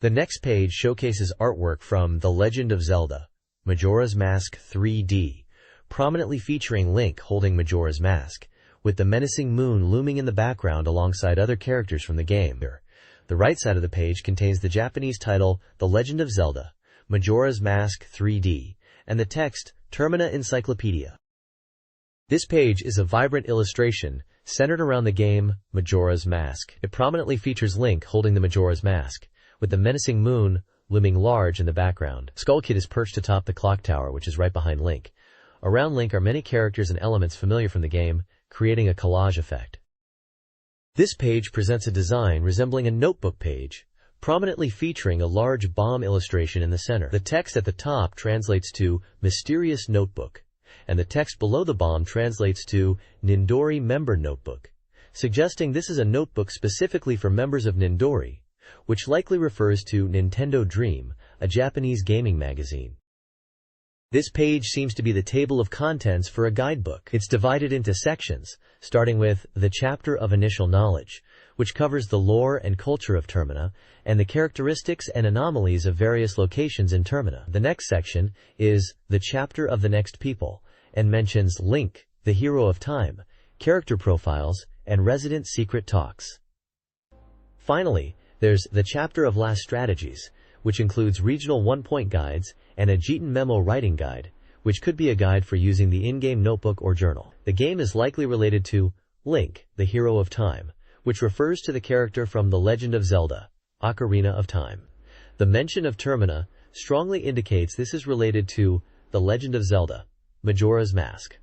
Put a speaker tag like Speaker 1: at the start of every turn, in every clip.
Speaker 1: The next page showcases artwork from The Legend of Zelda Majora's Mask 3D, prominently featuring Link holding Majora's Mask, with the menacing moon looming in the background alongside other characters from the game. The right side of the page contains the Japanese title The Legend of Zelda Majora's Mask 3D and the text Termina Encyclopedia. This page is a vibrant illustration centered around the game Majora's Mask. It prominently features Link holding the Majora's Mask, with the menacing moon looming large in the background. Skull Kid is perched atop the clock tower, which is right behind Link. Around Link are many characters and elements familiar from the game, creating a collage effect. This page presents a design resembling a notebook page, prominently featuring a large bomb illustration in the center. The text at the top translates to Mysterious Notebook, and the text below the bomb translates to Nindori Member Notebook, suggesting this is a notebook specifically for members of Nindori, which likely refers to Nintendo Dream, a Japanese gaming magazine. This page seems to be the table of contents for a guidebook. It's divided into sections, starting with the chapter of Initial Knowledge, which covers the lore and culture of Termina, and the characteristics and anomalies of various locations in Termina. The next section is the chapter of the Next People, and mentions Link, the hero of time, character profiles, and resident secret talks. Finally, there's the chapter of Last Strategies, which includes regional one-point guides and a Jitan memo writing guide, which could be a guide for using the in-game notebook or journal. The game is likely related to Link, the hero of time, which refers to the character from The Legend of Zelda, Ocarina of Time. The mention of Termina strongly indicates this is related to The Legend of Zelda, Majora's Mask.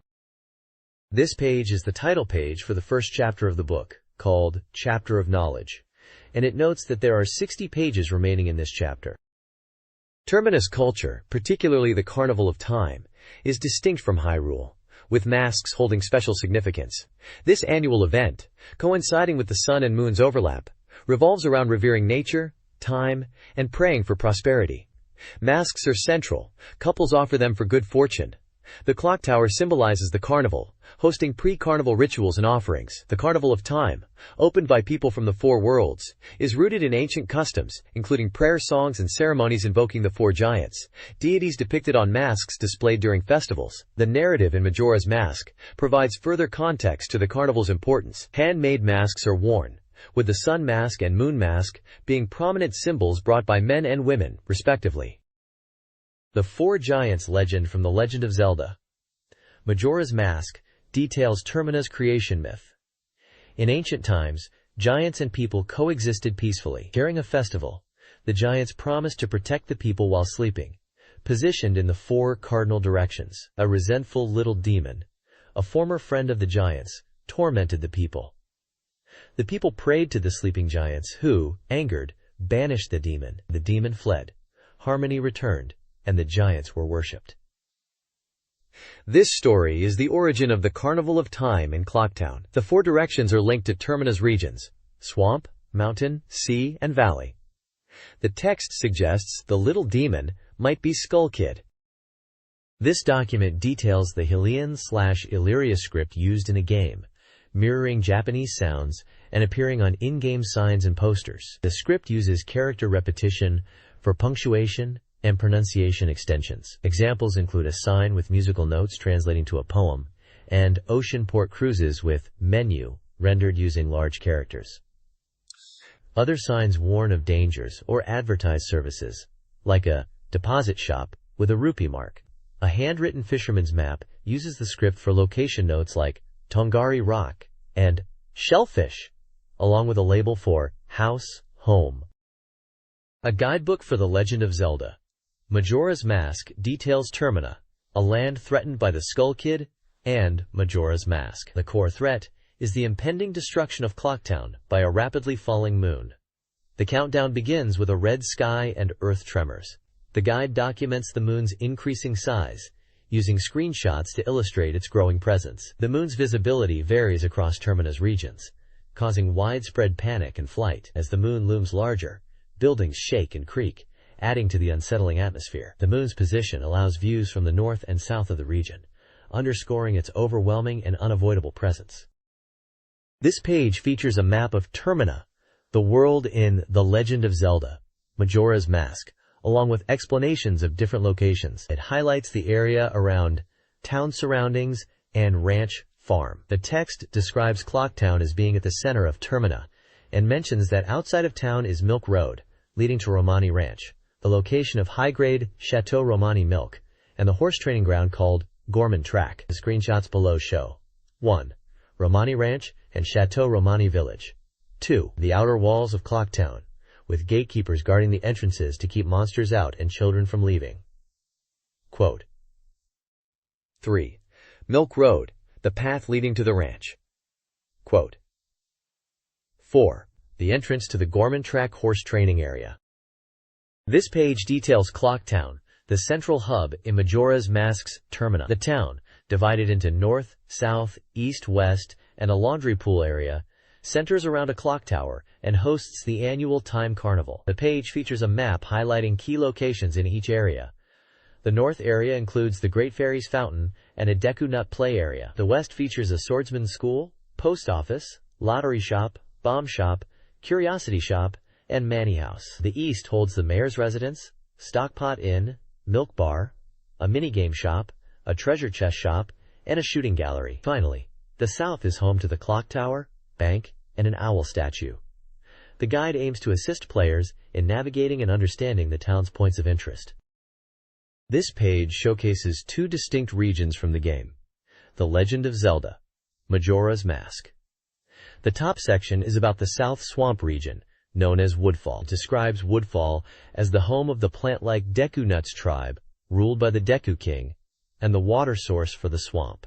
Speaker 1: This page is the title page for the first chapter of the book, called Chapter of Knowledge, and it notes that there are 60 pages remaining in this chapter. Termina's culture, particularly the Carnival of Time, is distinct from Hyrule, with masks holding special significance. This annual event, coinciding with the sun and moon's overlap, revolves around revering nature, time, and praying for prosperity. Masks are central. Couples offer them for good fortune. The clock tower symbolizes the carnival, hosting pre-carnival rituals and offerings. The Carnival of Time, opened by people from the four worlds, is rooted in ancient customs, including prayer songs and ceremonies invoking the four giants, deities depicted on masks displayed during festivals. The narrative in Majora's Mask provides further context to the carnival's importance. Handmade masks are worn, with the sun mask and moon mask being prominent symbols brought by men and women, respectively. The Four Giants legend from The Legend of Zelda Majora's Mask details Termina's creation myth. In ancient times, giants and people coexisted peacefully. During a festival, the giants promised to protect the people while sleeping, positioned in the four cardinal directions. A resentful little demon, a former friend of the giants, tormented the people. The people prayed to the sleeping giants who, angered, banished the demon. The demon fled, harmony returned, and the giants were worshipped. This story is the origin of the Carnival of Time in Clocktown. The four directions are linked to Termina's regions: swamp, mountain, sea, and valley. The text suggests the little demon might be Skull Kid. This document details the Hylian/Illyria script used in a game, mirroring Japanese sounds and appearing on in-game signs and posters. The script uses character repetition for punctuation and pronunciation extensions. Examples include a sign with musical notes translating to a poem, and ocean port cruises with menu rendered using large characters. Other signs warn of dangers or advertise services, like a deposit shop with a rupee mark. A handwritten fisherman's map uses the script for location notes like Tongari Rock and Shellfish, along with a label for house, home. A guidebook for The Legend of Zelda Majora's Mask details Termina, a land threatened by the Skull Kid, and Majora's Mask. The core threat is the impending destruction of Clocktown by a rapidly falling moon. The countdown begins with a red sky and earth tremors. The guide documents the moon's increasing size, using screenshots to illustrate its growing presence. The moon's visibility varies across Termina's regions, causing widespread panic and flight. As the moon looms larger, buildings shake and creak, adding to the unsettling atmosphere. The moon's position allows views from the north and south of the region, underscoring its overwhelming and unavoidable presence. This page features a map of Termina, the world in The Legend of Zelda, Majora's Mask, along with explanations of different locations. It highlights the area around town surroundings and ranch farm. The text describes Clocktown as being at the center of Termina and mentions that outside of town is Milk Road, leading to Romani Ranch, the location of high-grade Chateau Romani milk, and the horse training ground called Gorman Track. The screenshots below show 1. Romani Ranch and Chateau Romani Village. 2. The outer walls of Clocktown, with gatekeepers guarding the entrances to keep monsters out and children from leaving. Quote. 3. Milk Road, the path leading to the ranch. Quote. 4. The entrance to the Gorman Track horse training area. This page details Clocktown, the central hub in Majora's Mask's Termina. The town, divided into north, south, east, west, and a laundry pool area, centers around a clock tower and hosts the annual Time Carnival. The page features a map highlighting key locations in each area. The north area includes the Great Fairies Fountain and a Deku Nut play area. The west features a swordsman's school, post office, lottery shop, bomb shop, curiosity shop, and Manny House. The east holds the mayor's residence, Stockpot Inn, milk bar, a minigame shop, a treasure chest shop, and a shooting gallery. Finally, the south is home to the clock tower, bank, and an owl statue. The guide aims to assist players in navigating and understanding the town's points of interest. This page showcases two distinct regions from the game: The Legend of Zelda, Majora's Mask. The top section is about the South Swamp region, known as Woodfall. It describes Woodfall as the home of the plant-like Deku Nuts tribe, ruled by the Deku King, and the water source for the swamp.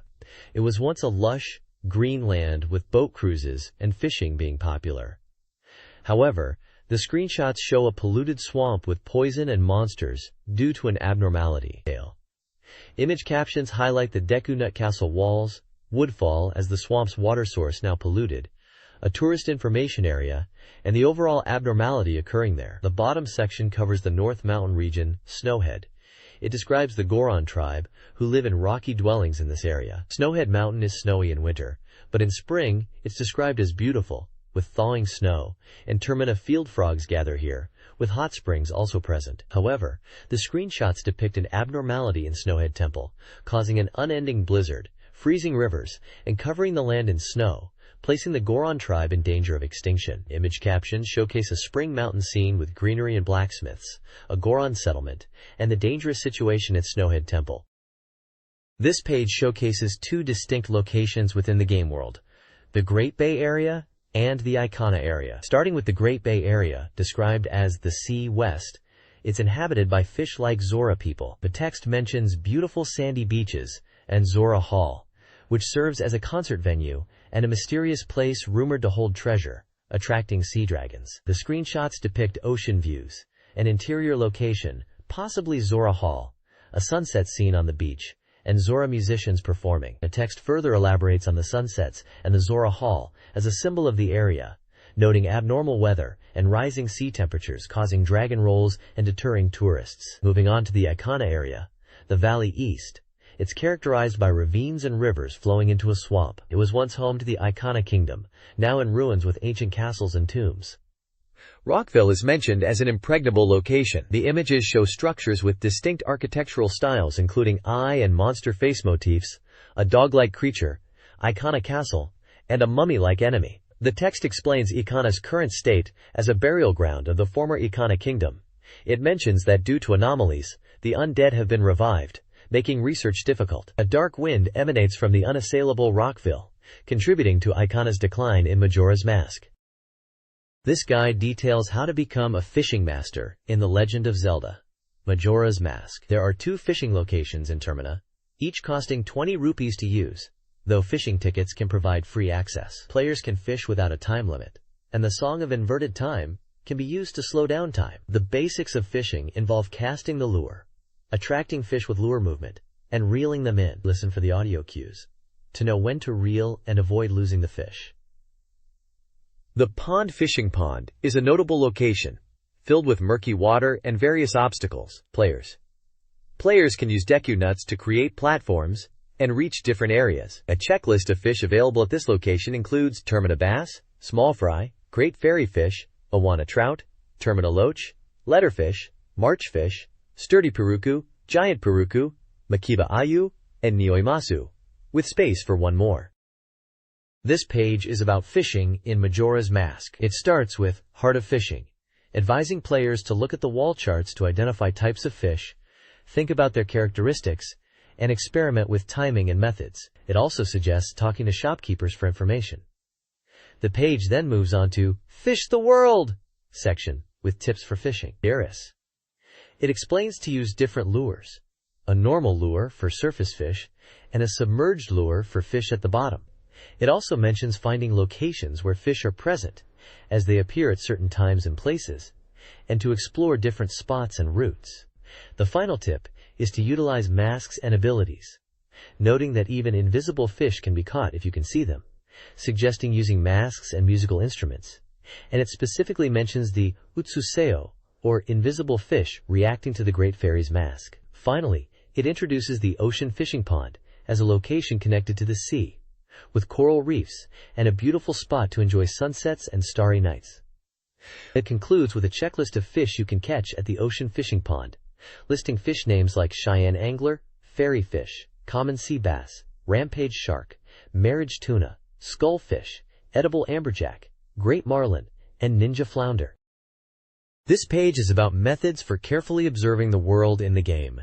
Speaker 1: It was once a lush, green land with boat cruises and fishing being popular. However, the screenshots show a polluted swamp with poison and monsters due to an abnormality. Image captions highlight the Deku Nut Castle walls, Woodfall as the swamp's water source now polluted, a tourist information area, and the overall abnormality occurring there. The bottom section covers the North Mountain region, Snowhead. It describes the Goron tribe, who live in rocky dwellings in this area. Snowhead Mountain is snowy in winter, but in spring, it's described as beautiful, with thawing snow, and Termina field frogs gather here, with hot springs also present. However, the screenshots depict an abnormality in Snowhead Temple, causing an unending blizzard, freezing rivers, and covering the land in snow, placing the Goron tribe in danger of extinction. Image captions showcase a spring mountain scene with greenery and blacksmiths, a Goron settlement, and the dangerous situation at Snowhead Temple. This page showcases two distinct locations within the game world: the Great Bay Area and the Icona area. Starting with the Great Bay Area, described as the Sea West, it's inhabited by fish-like Zora people. The text mentions beautiful sandy beaches and Zora Hall, which serves as a concert venue and a mysterious place rumored to hold treasure, attracting sea dragons. The screenshots depict ocean views, an interior location, possibly Zora Hall, a sunset scene on the beach, and Zora musicians performing. The text further elaborates on the sunsets and the Zora Hall as a symbol of the area, noting abnormal weather and rising sea temperatures causing dragon rolls and deterring tourists. Moving on to the Icona area, the Valley East. It's characterized by ravines and rivers flowing into a swamp. It was once home to the Icona Kingdom, now in ruins with ancient castles and tombs. Rockville is mentioned as an impregnable location. The images show structures with distinct architectural styles including eye and monster face motifs, a dog-like creature, Icona Castle, and a mummy-like enemy. The text explains Icona's current state as a burial ground of the former Icona Kingdom. It mentions that due to anomalies, the undead have been revived, making research difficult. A dark wind emanates from the unassailable Rockville, contributing to Icona's decline in Majora's Mask. This guide details how to become a fishing master in The Legend of Zelda, Majora's Mask. There are 2 fishing locations in Termina, each costing 20 rupees to use, though fishing tickets can provide free access. Players can fish without a time limit, and the Song of Inverted Time can be used to slow down time. The basics of fishing involve casting the lure, attracting fish with lure movement, and reeling them in. Listen for the audio cues to know when to reel and avoid losing the fish. The Pond Fishing Pond is a notable location, filled with murky water and various obstacles. Players can use Deku Nuts to create platforms and reach different areas. A checklist of fish available at this location includes Termina bass, small fry, great fairy fish, Awana trout, Termina loach, letterfish, marchfish, sturdy puruku, giant puruku, makiba ayu, and nioimasu, with space for one more. This page is about fishing in Majora's Mask. It starts with Heart of Fishing, advising players to look at the wall charts to identify types of fish, think about their characteristics, and experiment with timing and methods. It also suggests talking to shopkeepers for information. The page then moves on to Fish the World section with tips for fishing. Iris. It explains to use different lures, a normal lure for surface fish and a submerged lure for fish at the bottom. It also mentions finding locations where fish are present as they appear at certain times and places, and to explore different spots and routes. The final tip is to utilize masks and abilities, noting that even invisible fish can be caught if you can see them, suggesting using masks and musical instruments. And it specifically mentions the utsuseo, or invisible fish, reacting to the Great Fairy's mask. Finally, it introduces the ocean fishing pond as a location connected to the sea, with coral reefs and a beautiful spot to enjoy sunsets and starry nights. It concludes with a checklist of fish you can catch at the ocean fishing pond, listing fish names like Cheyenne angler, fairy fish, common sea bass, rampage shark, marriage tuna, skullfish, edible amberjack, great marlin, and ninja flounder. This page is about methods for carefully observing the world in the game.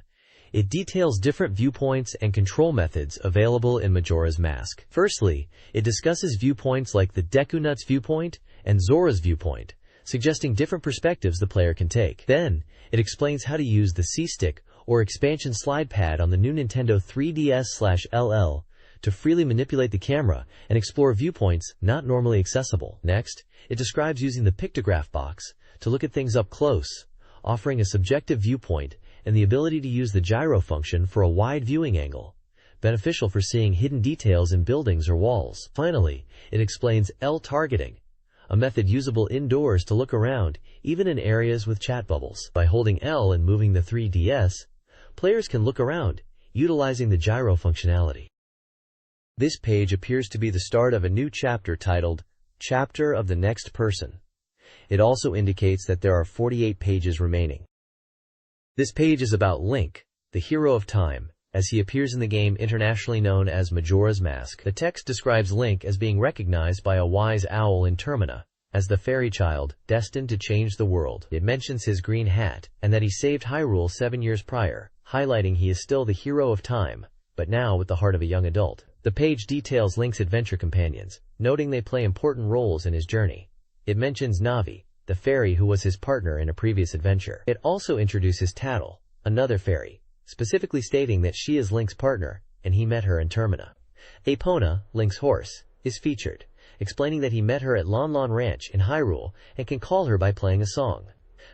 Speaker 1: It details different viewpoints and control methods available in Majora's Mask. Firstly, it discusses viewpoints like the Deku Nuts viewpoint and Zora's viewpoint, suggesting different perspectives the player can take. Then, it explains how to use the C-Stick or expansion slide pad on the new Nintendo 3DS/LL to freely manipulate the camera and explore viewpoints not normally accessible. Next, it describes using the pictograph box to look at things up close, offering a subjective viewpoint and the ability to use the gyro function for a wide viewing angle, beneficial for seeing hidden details in buildings or walls. Finally, it explains L targeting, a method usable indoors to look around, even in areas with chat bubbles. By holding L and moving the 3DS, players can look around, utilizing the gyro functionality. This page appears to be the start of a new chapter titled, Chapter of the Next Person. It also indicates that there are 48 pages remaining. This page is about Link, the hero of time, as he appears in the game internationally known as Majora's Mask. The text describes Link as being recognized by a wise owl in Termina as the fairy child destined to change the world. It mentions his green hat and that he saved Hyrule 7 years prior, highlighting he is still the hero of time, but now with the heart of a young adult. The page details Link's adventure companions, noting they play important roles in his journey. It mentions Navi, the fairy who was his partner in a previous adventure. It also introduces Tattle, another fairy, specifically stating that she is Link's partner, and he met her in Termina. Epona, Link's horse, is featured, explaining that he met her at Lon Lon Ranch in Hyrule and can call her by playing a song.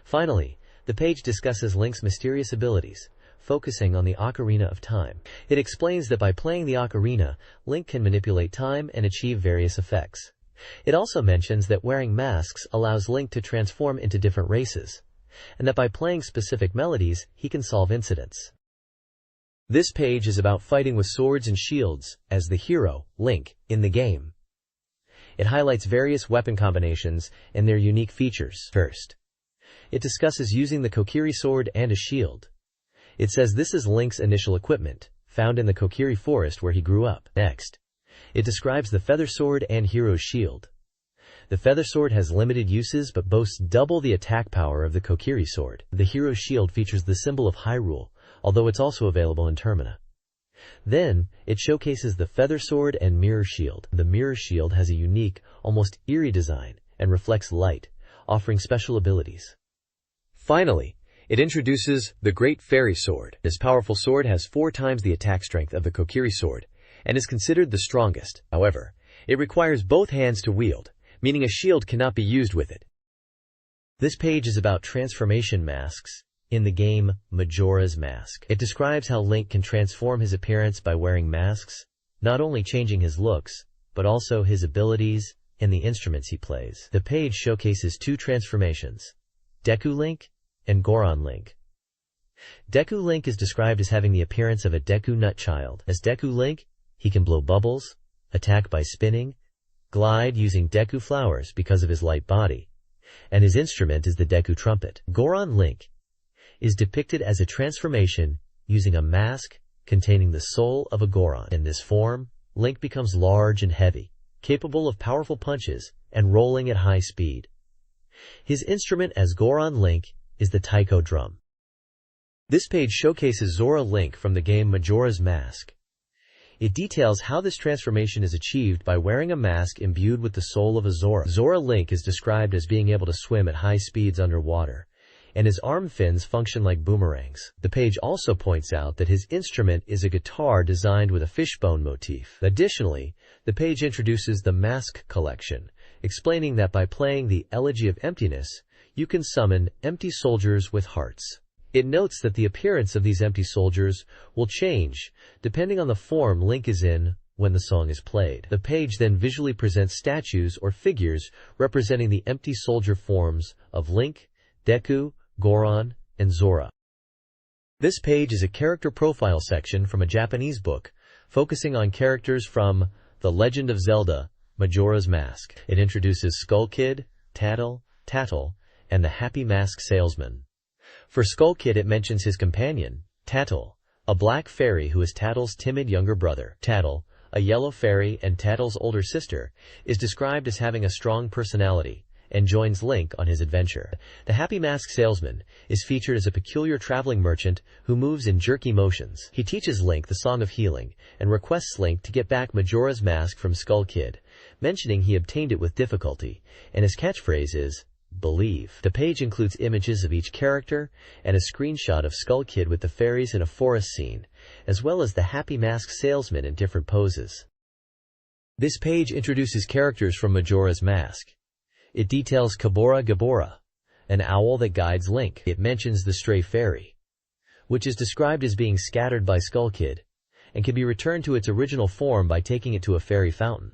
Speaker 1: Finally, the page discusses Link's mysterious abilities, focusing on the Ocarina of Time. It explains that by playing the Ocarina, Link can manipulate time and achieve various effects. It also mentions that wearing masks allows Link to transform into different races, and that by playing specific melodies, he can solve incidents. This page is about fighting with swords and shields as the hero, Link, in the game. It highlights various weapon combinations and their unique features. First, it discusses using the Kokiri sword and a shield. It says this is Link's initial equipment, found in the Kokiri forest where he grew up. Next, it describes the Feather Sword and Hero's Shield. The Feather Sword has limited uses but boasts double the attack power of the Kokiri Sword. The Hero's Shield features the symbol of Hyrule, although it's also available in Termina. Then, it showcases the Feather Sword and Mirror Shield. The Mirror Shield has a unique, almost eerie design and reflects light, offering special abilities. Finally, it introduces the Great Fairy Sword. This powerful sword has 4 times the attack strength of the Kokiri Sword and is considered the strongest. However, it requires both hands to wield, meaning a shield cannot be used with it. This page is about transformation masks in the game Majora's Mask. It describes how Link can transform his appearance by wearing masks, not only changing his looks, but also his abilities and the instruments he plays. The page showcases 2 transformations, Deku Link and Goron Link. Deku Link is described as having the appearance of a Deku Nut child. As Deku Link, he can blow bubbles, attack by spinning, glide using Deku flowers because of his light body, and his instrument is the Deku trumpet. Goron Link is depicted as a transformation using a mask containing the soul of a Goron. In this form, Link becomes large and heavy, capable of powerful punches and rolling at high speed. His instrument as Goron Link is the taiko drum. This page showcases Zora Link from the game Majora's Mask. It details how this transformation is achieved by wearing a mask imbued with the soul of a Zora. Zora Link is described as being able to swim at high speeds underwater, and his arm fins function like boomerangs. The page also points out that his instrument is a guitar designed with a fishbone motif. Additionally, the page introduces the Mask Collection, explaining that by playing the Elegy of Emptiness, you can summon empty soldiers with hearts. It notes that the appearance of these empty soldiers will change depending on the form Link is in when the song is played. The page then visually presents statues or figures representing the empty soldier forms of Link, Deku, Goron, and Zora. This page is a character profile section from a Japanese book focusing on characters from The Legend of Zelda, Majora's Mask. It introduces Skull Kid, Tattle, and the Happy Mask Salesman. For Skull Kid, it mentions his companion, Tattle, a black fairy who is Tattle's timid younger brother. Tattle, a yellow fairy and Tattle's older sister, is described as having a strong personality and joins Link on his adventure. The Happy Mask Salesman is featured as a peculiar traveling merchant who moves in jerky motions. He teaches Link the Song of Healing and requests Link to get back Majora's Mask from Skull Kid, mentioning he obtained it with difficulty, and his catchphrase is, "Believe." The page includes images of each character and a screenshot of Skull Kid with the fairies in a forest scene, as well as the Happy Mask Salesman in different poses. This page introduces characters from Majora's Mask. It details Kabora Gabora, an owl that guides Link. It mentions the stray fairy, which is described as being scattered by Skull Kid, and can be returned to its original form by taking it to a fairy fountain.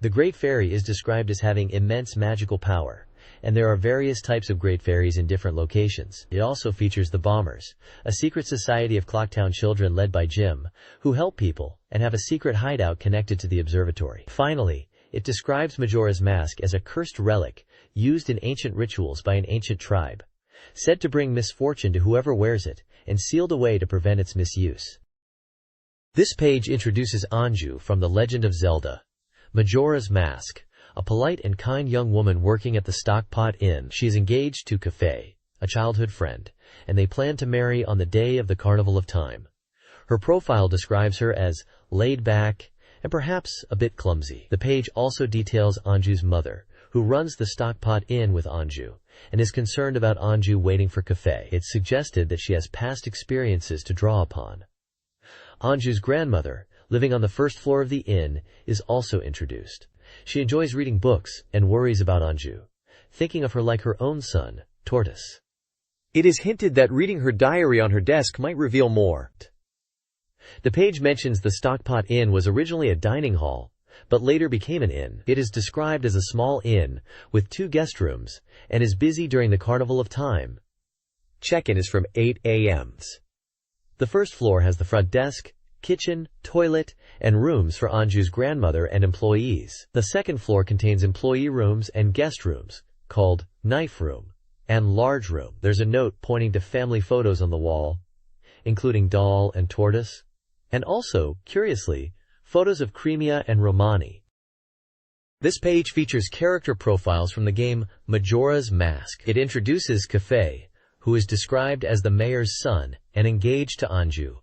Speaker 1: The Great Fairy is described as having immense magical power, and there are various types of Great Fairies in different locations. It also features the Bombers, a secret society of Clocktown children led by Jim, who help people and have a secret hideout connected to the observatory. Finally, it describes Majora's Mask as a cursed relic used in ancient rituals by an ancient tribe, said to bring misfortune to whoever wears it, and sealed away to prevent its misuse. This page introduces Anju from The Legend of Zelda, Majora's Mask, a polite and kind young woman working at the Stockpot Inn. She is engaged to Kafei, a childhood friend, and they plan to marry on the day of the Carnival of Time. Her profile describes her as laid back and perhaps a bit clumsy. The page also details Anju's mother, who runs the Stockpot Inn with Anju, and is concerned about Anju waiting for Kafei. It's suggested that she has past experiences to draw upon. Anju's grandmother, living on the first floor of the inn, is also introduced. She enjoys reading books and worries about Anju, thinking of her like her own son, Tortoise. It is hinted that reading her diary on her desk might reveal more. The page mentions the Stockpot Inn was originally a dining hall, but later became an inn. It is described as a small inn with 2 guest rooms and is busy during the Carnival of Time. Check-in is from 8 a.m. The first floor has the front desk, kitchen, toilet, and rooms for Anju's grandmother and employees. The second floor contains employee rooms and guest rooms, called Knife Room and Large Room. There's a note pointing to family photos on the wall, including Doll and Tortoise, and also, curiously, photos of Cremia and Romani. This page features character profiles from the game Majora's Mask. It introduces Kafei, who is described as the mayor's son and engaged to Anju,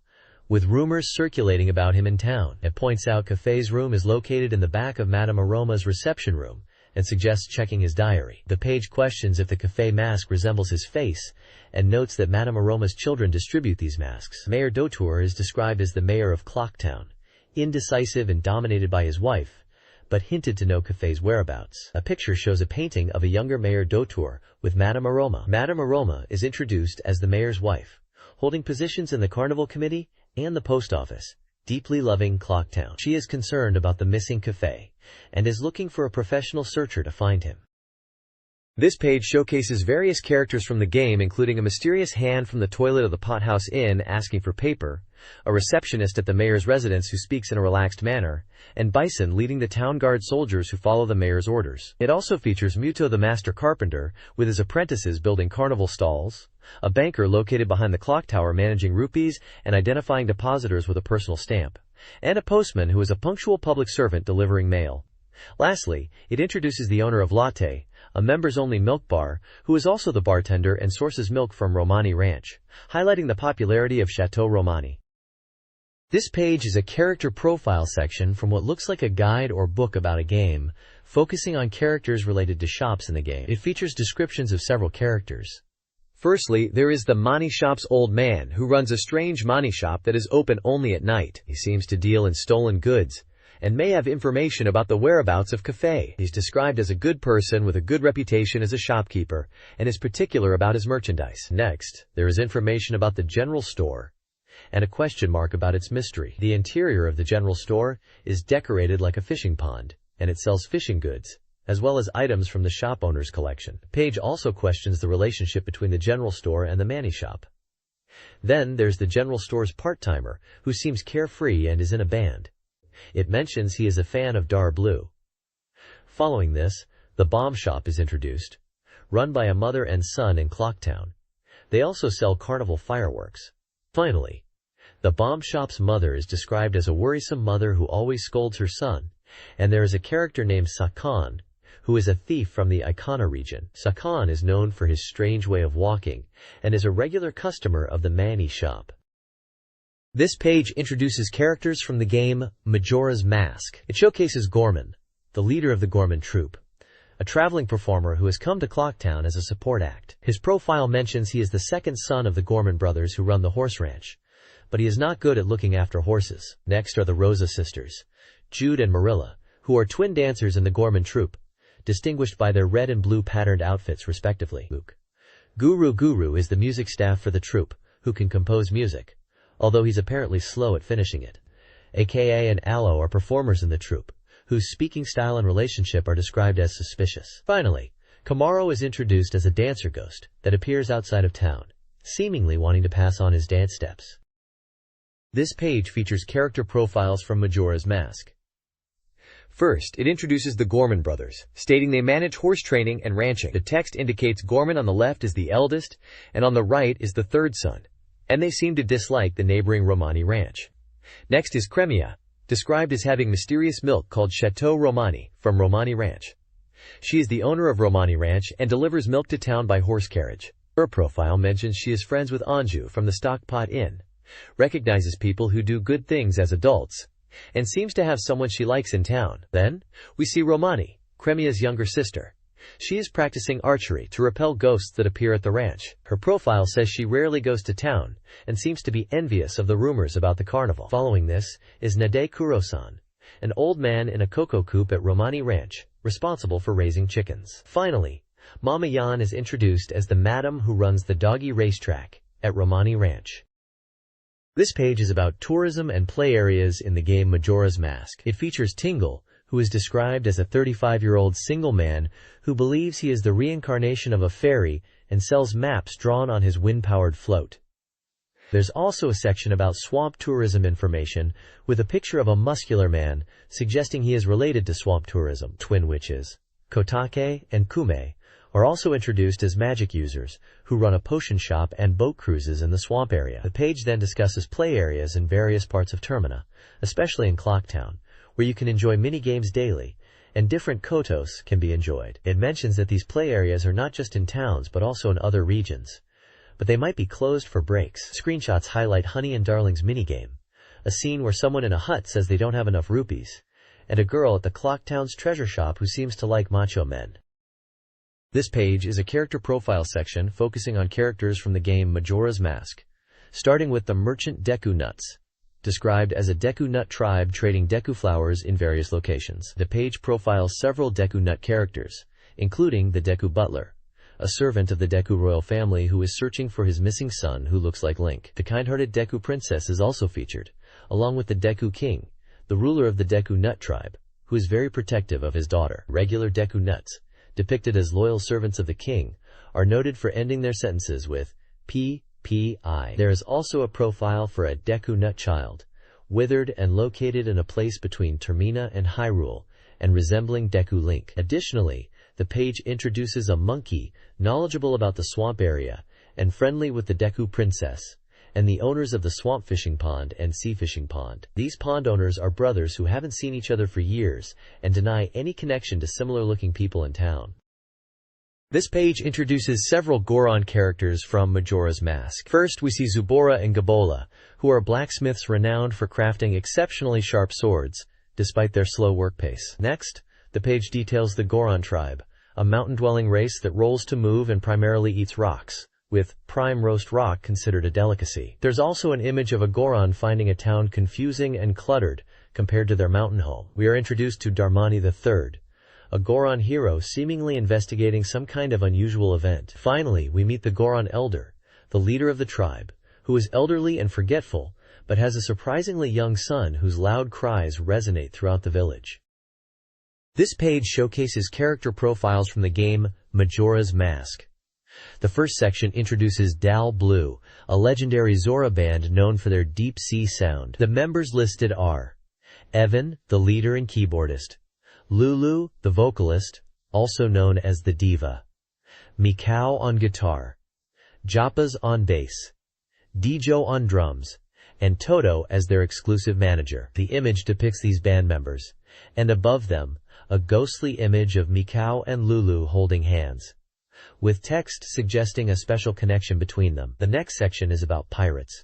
Speaker 1: with rumors circulating about him in town. It points out Kafei's room is located in the back of Madame Aroma's reception room and suggests checking his diary. The page questions if the Kafei mask resembles his face and notes that Madame Aroma's children distribute these masks. Mayor Dotour is described as the mayor of Clocktown, indecisive and dominated by his wife, but hinted to know Kafei's whereabouts. A picture shows a painting of a younger Mayor Dotour with Madame Aroma. Madame Aroma is introduced as the mayor's wife, holding positions in the Carnival Committee and the post office, deeply loving Clocktown. She is concerned about the missing Kafei and is looking for a professional searcher to find him. This page showcases various characters from the game, including a mysterious hand from the toilet of the Pothouse Inn asking for paper, a receptionist at the mayor's residence who speaks in a relaxed manner, and Bison leading the town guard soldiers who follow the mayor's orders. It also features Muto the master carpenter, with his apprentices building carnival stalls, a banker located behind the clock tower managing rupees and identifying depositors with a personal stamp, and a postman who is a punctual public servant delivering mail. Lastly, it introduces the owner of Latte, a members-only milk bar, who is also the bartender and sources milk from Romani Ranch, highlighting the popularity of Chateau Romani. This page is a character profile section from what looks like a guide or book about a game, focusing on characters related to shops in the game. It features descriptions of several characters. Firstly, there is the Mani Shop's old man, who runs a strange Mani Shop that is open only at night. He seems to deal in stolen goods, and may have information about the whereabouts of Cafe. He's described as a good person with a good reputation as a shopkeeper, and is particular about his merchandise. Next, there is information about the general store, and a question mark about its mystery. The interior of the general store is decorated like a fishing pond, and it sells fishing goods, as well as items from the shop owner's collection. The page also questions the relationship between the general store and the Mani Shop. Then there's the general store's part-timer, who seems carefree and is in a band. It mentions he is a fan of Dar Blue. Following this, the Bomb Shop is introduced, run by a mother and son in Clocktown. They also sell carnival fireworks. Finally, the Bomb Shop's mother is described as a worrisome mother who always scolds her son, and there is a character named Sakan, who is a thief from the Icona region. Sakan is known for his strange way of walking, and is a regular customer of the Mani Shop. This page introduces characters from the game Majora's Mask. It showcases Gorman, the leader of the Gorman troupe, a traveling performer who has come to Clocktown as a support act. His profile mentions he is the second son of the Gorman brothers who run the horse ranch, but he is not good at looking after horses. Next are the Rosa sisters, Jude and Marilla, who are twin dancers in the Gorman troupe, distinguished by their red and blue patterned outfits respectively. Guru is the music staff for the troupe, who can compose music, although he's apparently slow at finishing it. AKA and Aloe are performers in the troupe, whose speaking style and relationship are described as suspicious. Finally, Kamaro is introduced as a dancer ghost that appears outside of town, seemingly wanting to pass on his dance steps. This page features character profiles from Majora's Mask. First, it introduces the Gorman brothers, stating they manage horse training and ranching. The text indicates Gorman on the left is the eldest, and on the right is the third son, and they seem to dislike the neighboring Romani Ranch. Next is Cremia, described as having mysterious milk called Chateau Romani from Romani Ranch. She is the owner of Romani Ranch and delivers milk to town by horse carriage. Her profile mentions she is friends with Anju from the Stockpot Inn, recognizes people who do good things as adults, and seems to have someone she likes in town. Then, we see Romani, Cremia's younger sister. She is practicing archery to repel ghosts that appear at the ranch. Her profile says she rarely goes to town, and seems to be envious of the rumors about the carnival. Following this is Nade Kurosan, an old man in a cocoa coop at Romani Ranch, responsible for raising chickens. Finally, Mama Yan is introduced as the madam who runs the doggy racetrack at Romani Ranch. This page is about tourism and play areas in the game Majora's Mask. It features Tingle, who is described as a 35-year-old single man who believes he is the reincarnation of a fairy and sells maps drawn on his wind-powered float. There's also a section about swamp tourism information with a picture of a muscular man suggesting he is related to swamp tourism. Twin witches, Kotake and Kume, are also introduced as magic users who run a potion shop and boat cruises in the swamp area. The page then discusses play areas in various parts of Termina, especially in Clocktown, where you can enjoy mini-games daily, and different kotos can be enjoyed. It mentions that these play areas are not just in towns but also in other regions, but they might be closed for breaks. Screenshots highlight Honey and Darling's minigame, a scene where someone in a hut says they don't have enough rupees, and a girl at the Clocktown's treasure shop who seems to like macho men. This page is a character profile section focusing on characters from the game Majora's Mask, starting with the merchant Deku Nuts, described as a Deku Nut tribe trading Deku flowers in various locations. The page profiles several Deku Nut characters, including the Deku Butler, a servant of the Deku royal family who is searching for his missing son who looks like Link. The kind-hearted Deku Princess is also featured, along with the Deku King, the ruler of the Deku Nut tribe, who is very protective of his daughter. Regular Deku Nuts, depicted as loyal servants of the king, are noted for ending their sentences with PPI. There is also a profile for a Deku Nut child, withered and located in a place between Termina and Hyrule, and resembling Deku Link. Additionally, the page introduces a monkey knowledgeable about the swamp area and friendly with the Deku princess and the owners of the swamp fishing pond and sea fishing pond. These pond owners are brothers who haven't seen each other for years and deny any connection to similar-looking people in town. This page introduces several Goron characters from Majora's Mask. First, we see Zubora and Gabola, who are blacksmiths renowned for crafting exceptionally sharp swords, despite their slow work pace. Next, the page details the Goron tribe, a mountain-dwelling race that rolls to move and primarily eats rocks, with prime roast rock considered a delicacy. There's also an image of a Goron finding a town confusing and cluttered compared to their mountain home. We are introduced to Darmani III, a Goron hero seemingly investigating some kind of unusual event. Finally, we meet the Goron Elder, the leader of the tribe, who is elderly and forgetful, but has a surprisingly young son whose loud cries resonate throughout the village. This page showcases character profiles from the game Majora's Mask. The first section introduces Dal Blue, a legendary Zora band known for their deep-sea sound. The members listed are Evan, the leader and keyboardist; Lulu, the vocalist, also known as the diva; Mikau on guitar; Japas on bass; Dijo on drums; and Toto as their exclusive manager. The image depicts these band members, and above them, a ghostly image of Mikau and Lulu holding hands, with text suggesting a special connection between them. The next section is about pirates.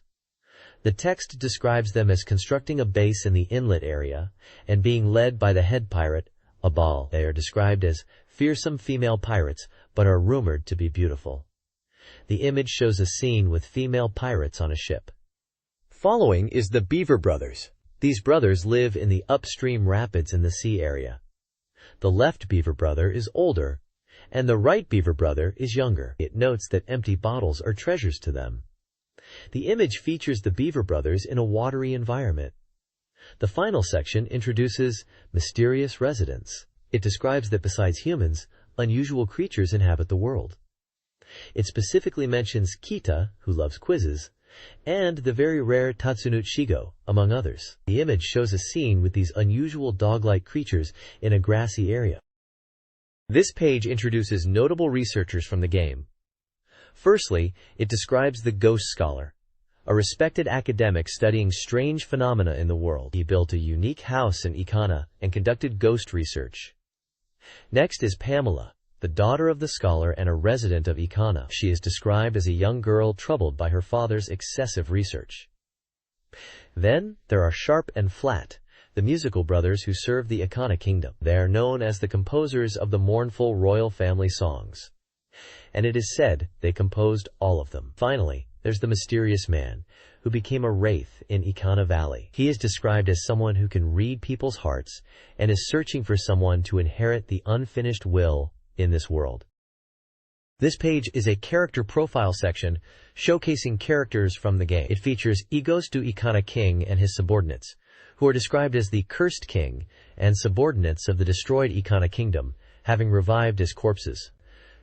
Speaker 1: The text describes them as constructing a base in the inlet area and being led by the head pirate, Abal. They are described as fearsome female pirates, but are rumored to be beautiful. The image shows a scene with female pirates on a ship. Following is the Beaver Brothers. These brothers live in the upstream rapids in the sea area. The left Beaver Brother is older, and the right Beaver Brother is younger. It notes that empty bottles are treasures to them. The image features the Beaver Brothers in a watery environment. The final section introduces mysterious residents. It describes that besides humans, unusual creatures inhabit the world. It specifically mentions Kita, who loves quizzes, and the very rare Tatsunut Shigo, among others. The image shows a scene with these unusual dog-like creatures in a grassy area. This page introduces notable researchers from the game. Firstly, it describes the Ghost Scholar, a respected academic studying strange phenomena in the world. He built a unique house in Ikana and conducted ghost research. Next is Pamela, the daughter of the scholar and a resident of Ikana. She is described as a young girl troubled by her father's excessive research. Then, there are Sharp and Flat, the musical brothers who serve the Ikana kingdom. They are known as the composers of the mournful royal family songs, and it is said they composed all of them. Finally, there's the mysterious man, who became a wraith in Ikana Valley. He is described as someone who can read people's hearts and is searching for someone to inherit the unfinished will in this world. This page is a character profile section showcasing characters from the game. It features Igostu Ikana King and his subordinates, who are described as the Cursed King and subordinates of the destroyed Ikana Kingdom, having revived as corpses.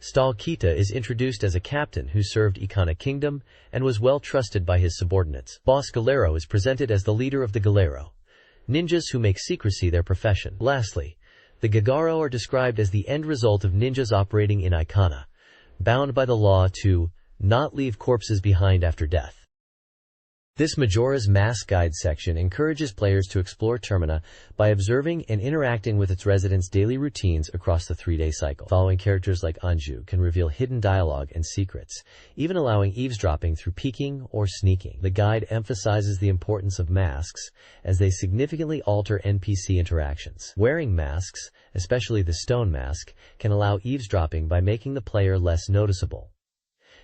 Speaker 1: Stal Kita is introduced as a captain who served Ikana Kingdom and was well trusted by his subordinates. Boss Galero is presented as the leader of the Galero, ninjas who make secrecy their profession. Lastly, the Gagaro are described as the end result of ninjas operating in Ikana, bound by the law to not leave corpses behind after death. This Majora's Mask guide section encourages players to explore Termina by observing and interacting with its residents' daily routines across the 3-day cycle. Following characters like Anju can reveal hidden dialogue and secrets, even allowing eavesdropping through peeking or sneaking. The guide emphasizes the importance of masks as they significantly alter NPC interactions. Wearing masks, especially the stone mask, can allow eavesdropping by making the player less noticeable.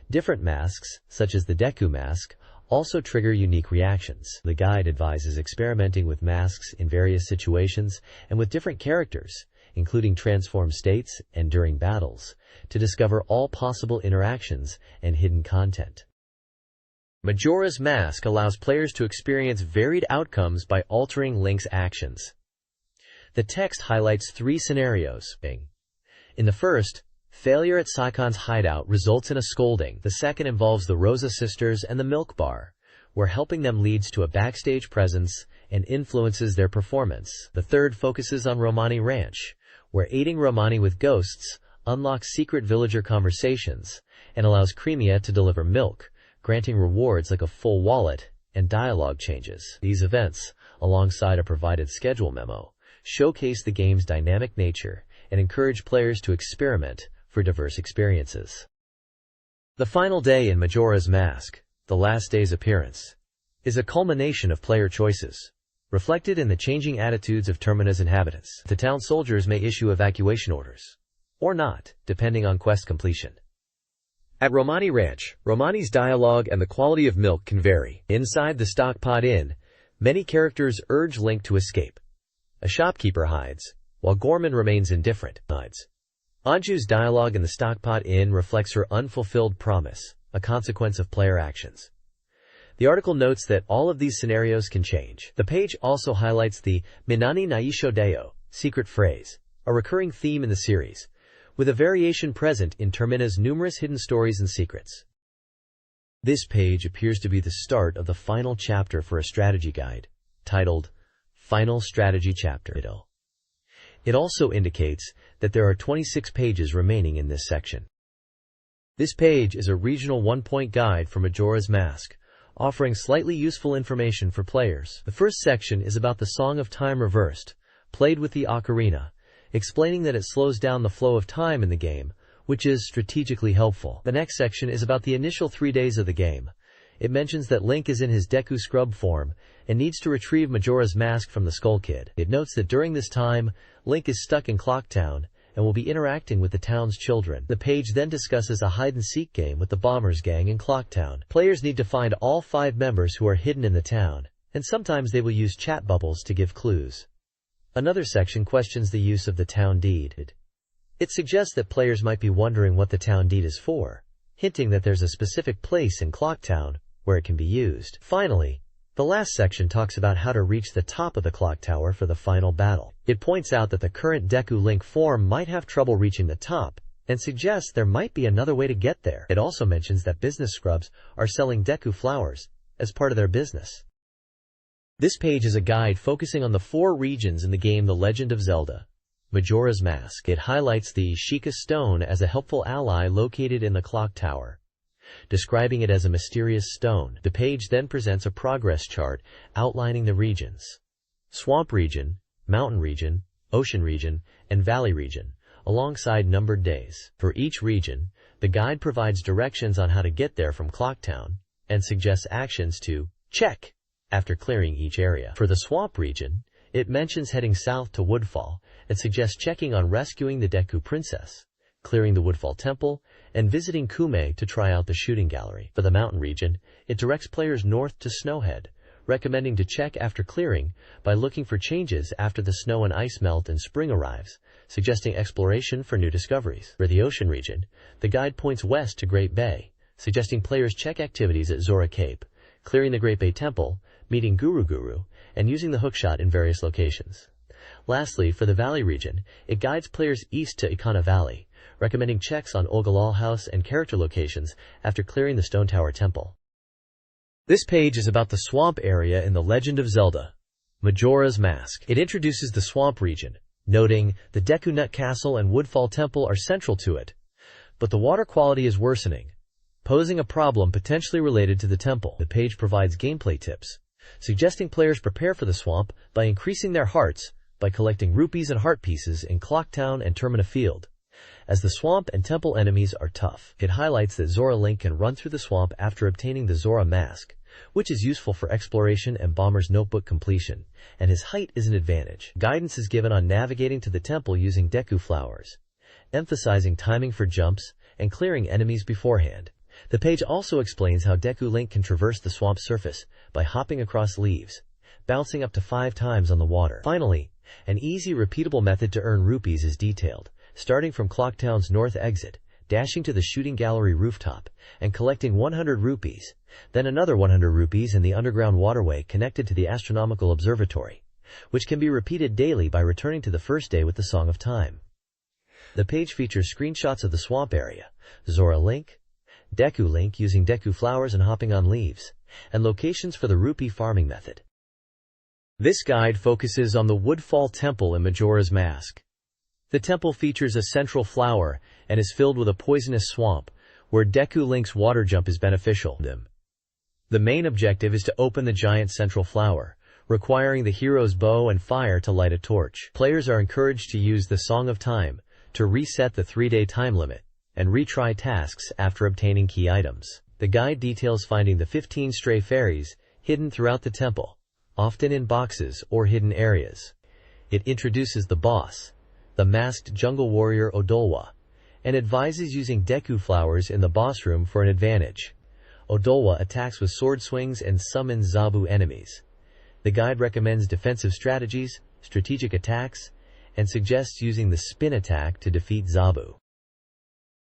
Speaker 1: Different masks, such as the Deku mask, also trigger unique reactions. The guide advises experimenting with masks in various situations and with different characters, including transformed states and during battles, to discover all possible interactions and hidden content. Majora's Mask allows players to experience varied outcomes by altering Link's actions. The text highlights 3 scenarios: In the first, failure at Saikon's hideout results in a scolding. The second involves the Rosa sisters and the Milk Bar, where helping them leads to a backstage presence and influences their performance. The third focuses on Romani Ranch, where aiding Romani with ghosts unlocks secret villager conversations and allows Cremia to deliver milk, granting rewards like a full wallet and dialogue changes. These events, alongside a provided schedule memo, showcase the game's dynamic nature and encourage players to experiment for diverse experiences. The final day in Majora's Mask, the last day's appearance, is a culmination of player choices, reflected in the changing attitudes of Termina's inhabitants. The town soldiers may issue evacuation orders, or not, depending on quest completion. At Romani Ranch, Romani's dialogue and the quality of milk can vary. Inside the Stockpot Inn, many characters urge Link to escape. A shopkeeper hides, while Gorman remains indifferent. Anju's dialogue in the Stockpot Inn reflects her unfulfilled promise, a consequence of player actions. The article notes that all of these scenarios can change. The page also highlights the Minani Naisho Deo secret phrase, a recurring theme in the series, with a variation present in Termina's numerous hidden stories and secrets. This page appears to be the start of the final chapter for a strategy guide, titled Final Strategy Chapter. It also indicates that there are 26 pages remaining in this section. This page is a regional one-point guide for Majora's Mask, offering slightly useful information for players. The first section is about the Song of Time Reversed, played with the ocarina, explaining that it slows down the flow of time in the game, which is strategically helpful. The next section is about the initial 3 days of the game. It mentions that Link is in his Deku Scrub form and needs to retrieve Majora's Mask from the Skull Kid. It notes that during this time, Link is stuck in Clock Town and will be interacting with the town's children. The page then discusses a hide-and-seek game with the Bombers gang in Clock Town. Players need to find all 5 members who are hidden in the town, and sometimes they will use chat bubbles to give clues. Another section questions the use of the town deed. It suggests that players might be wondering what the town deed is for, hinting that there's a specific place in Clock Town where it can be used. Finally, the last section talks about how to reach the top of the clock tower for the final battle. It points out that the current Deku Link form might have trouble reaching the top, and suggests there might be another way to get there. It also mentions that business scrubs are selling Deku flowers as part of their business. This page is a guide focusing on the 4 regions in the game The Legend of Zelda Majora's Mask. It highlights the Sheikah Stone as a helpful ally located in the clock tower, describing it as a mysterious stone. The page then presents a progress chart outlining the regions: Swamp Region, Mountain Region, Ocean Region, and Valley Region, alongside numbered days. For each region, the guide provides directions on how to get there from Clock Town, and suggests actions to check after clearing each area. For the Swamp Region, it mentions heading south to Woodfall, and suggests checking on rescuing the Deku Princess, clearing the Woodfall Temple, and visiting Kume to try out the shooting gallery. For the Mountain Region, it directs players north to Snowhead, recommending to check after clearing by looking for changes after the snow and ice melt and spring arrives, suggesting exploration for new discoveries. For the Ocean Region, the guide points west to Great Bay, suggesting players check activities at Zora Cape, clearing the Great Bay Temple, meeting Guru Guru, and using the hookshot in various locations. Lastly, for the Valley Region, it guides players east to Ikana Valley, recommending checks on Ogallal House and character locations after clearing the Stone Tower Temple. This page is about the swamp area in The Legend of Zelda Majora's Mask. It introduces the Swamp Region, noting the Deku Nut Castle and Woodfall Temple are central to it, but the water quality is worsening, posing a problem potentially related to the temple. The page provides gameplay tips, suggesting players prepare for the swamp by increasing their hearts by collecting rupees and heart pieces in Clocktown and Termina Field, as the swamp and temple enemies are tough. It highlights that Zora Link can run through the swamp after obtaining the Zora Mask, which is useful for exploration and Bomber's Notebook completion, and his height is an advantage. Guidance is given on navigating to the temple using Deku flowers, emphasizing timing for jumps and clearing enemies beforehand. The page also explains how Deku Link can traverse the swamp surface by hopping across leaves, bouncing up to 5 times on the water. Finally, an easy repeatable method to earn rupees is detailed, starting from Clocktown's north exit, dashing to the shooting gallery rooftop, and collecting 100 rupees, then another 100 rupees in the underground waterway connected to the astronomical observatory, which can be repeated daily by returning to the first day with the Song of Time. The page features screenshots of the swamp area, Zora Link, Deku Link using Deku flowers and hopping on leaves, and locations for the rupee farming method. This guide focuses on the Woodfall Temple in Majora's Mask. The temple features a central flower and is filled with a poisonous swamp, where Deku Link's water jump is beneficial. The main objective is to open the giant central flower, requiring the hero's bow and fire to light a torch. Players are encouraged to use the Song of Time to reset the 3-day time limit and retry tasks after obtaining key items. The guide details finding the 15 stray fairies hidden throughout the temple, often in boxes or hidden areas. It introduces the boss, the masked jungle warrior Odolwa, and advises using Deku flowers in the boss room for an advantage. Odolwa attacks with sword swings and summons Zabu enemies. The guide recommends defensive strategies, strategic attacks, and suggests using the spin attack to defeat Zabu.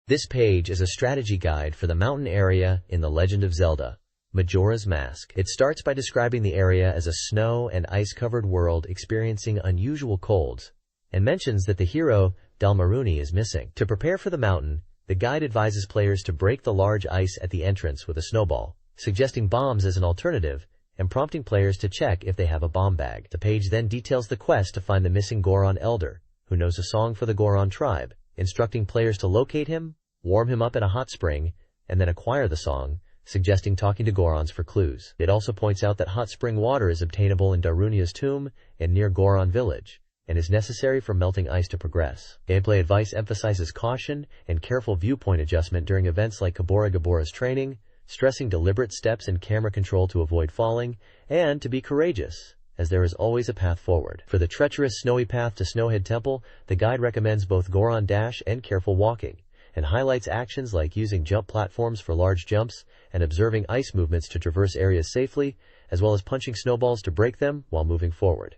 Speaker 1: This page is a strategy guide for the mountain area in The Legend of Zelda, Majora's Mask. It starts by describing the area as a snow and ice-covered world experiencing unusual colds, and mentions that the hero, Dalmaruni, is missing. To prepare for the mountain, the guide advises players to break the large ice at the entrance with a snowball, suggesting bombs as an alternative, and prompting players to check if they have a bomb bag. The page then details the quest to find the missing Goron elder, who knows a song for the Goron tribe, instructing players to locate him, warm him up in a hot spring, and then acquire the song, suggesting talking to Gorons for clues. It also points out that hot spring water is obtainable in Darunia's tomb and near Goron village, and is necessary for melting ice to progress. Gameplay advice emphasizes caution and careful viewpoint adjustment during events like Kabora Gabora's training, stressing deliberate steps and camera control to avoid falling, and to be courageous, as there is always a path forward. For the treacherous snowy path to Snowhead Temple, the guide recommends both Goron Dash and careful walking, and highlights actions like using jump platforms for large jumps and observing ice movements to traverse areas safely, as well as punching snowballs to break them while moving forward.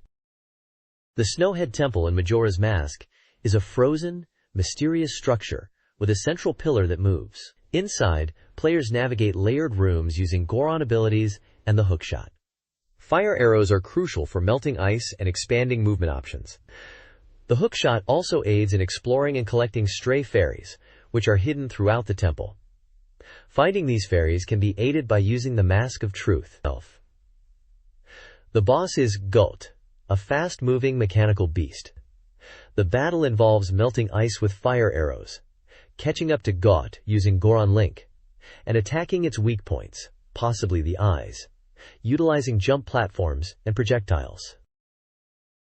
Speaker 1: The Snowhead Temple in Majora's Mask is a frozen, mysterious structure with a central pillar that moves. Inside, players navigate layered rooms using Goron abilities and the hookshot. Fire arrows are crucial for melting ice and expanding movement options. The hookshot also aids in exploring and collecting stray fairies, which are hidden throughout the temple. Finding these fairies can be aided by using the Mask of Truth. The boss is Goat, a fast-moving mechanical beast. The battle involves melting ice with fire arrows, catching up to Goat using Goron Link, and attacking its weak points, possibly the eyes, utilizing jump platforms and projectiles.